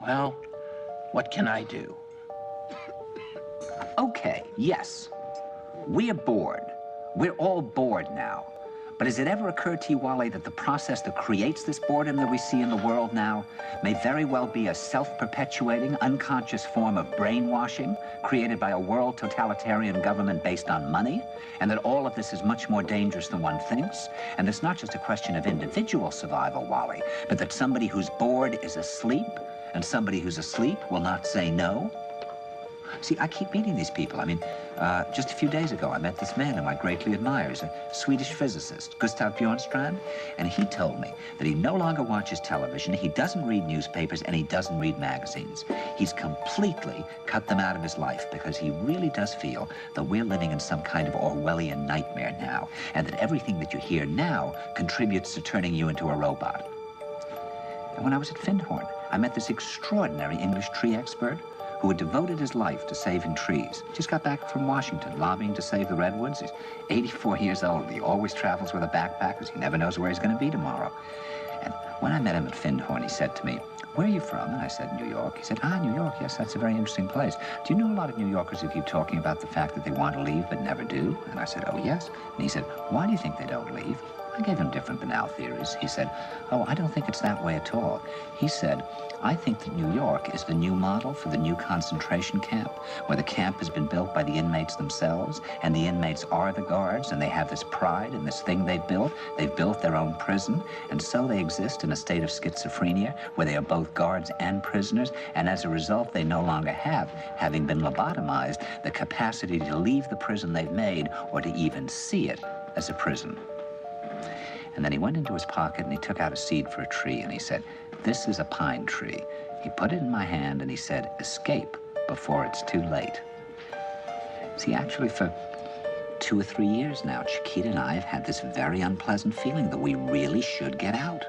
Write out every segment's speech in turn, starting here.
Well, what can I do? Okay, yes. We're bored. We're all bored now. But has it ever occurred to you, Wally, that the process that creates this boredom that we see in the world now may very well be a self-perpetuating, unconscious form of brainwashing created by a world totalitarian government based on money, and that all of this is much more dangerous than one thinks, and it's not just a question of individual survival, Wally, but that somebody who's bored is asleep, and somebody who's asleep will not say no? See, I keep meeting these people. I mean, just a few days ago, I met this man whom I greatly admire. He's a Swedish physicist, Gustav Bjornstrand, and he told me that he no longer watches television, he doesn't read newspapers, and he doesn't read magazines. He's completely cut them out of his life because he really does feel that we're living in some kind of Orwellian nightmare now, and that everything that you hear now contributes to turning you into a robot. And when I was at Findhorn, I met this extraordinary English tree expert who had devoted his life to saving trees. Just got back from Washington, lobbying to save the redwoods. He's 84 years old. He always travels with a backpack because he never knows where he's going to be tomorrow. And when I met him at Findhorn, he said to me, "Where are you from?" And I said, "New York." He said, "Ah, New York, yes, that's a very interesting place. Do you know a lot of New Yorkers who keep talking about the fact that they want to leave but never do?" And I said, "Oh, yes." And he said, "Why do you think they don't leave?" I gave him different banal theories. He said, "Oh, I don't think it's that way at all." He said, "I think that New York is the new model for the new concentration camp, where the camp has been built by the inmates themselves, and the inmates are the guards, and they have this pride in this thing they've built. They've built their own prison, and so they exist in a state of schizophrenia, where they are both guards and prisoners, and as a result, they no longer have, having been lobotomized, the capacity to leave the prison they've made, or to even see it as a prison." And then he went into his pocket and he took out a seed for a tree and he said, "This is a pine tree." He put it in my hand and he said, "Escape before it's too late." See, actually for 2 or 3 years now, Chiquita and I have had this very unpleasant feeling that we really should get out.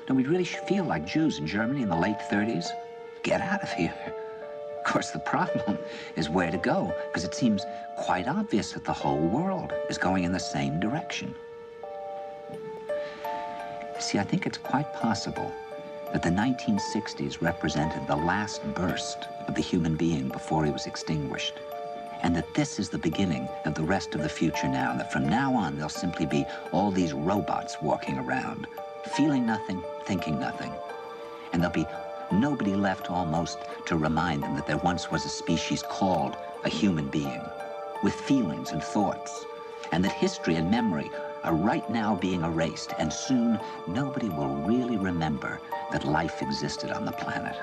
No, we really should feel like Jews in Germany in the late 30s. Get out of here. Of course, the problem is where to go, because it seems quite obvious that the whole world is going in the same direction. See, I think it's quite possible that the 1960s represented the last burst of the human being before he was extinguished, and that this is the beginning of the rest of the future now, and that from now on there'll simply be all these robots walking around, feeling nothing, thinking nothing, and there'll be nobody left almost to remind them that there once was a species called a human being, with feelings and thoughts, and that history and memory are right now being erased, and soon nobody will really remember that life existed on the planet.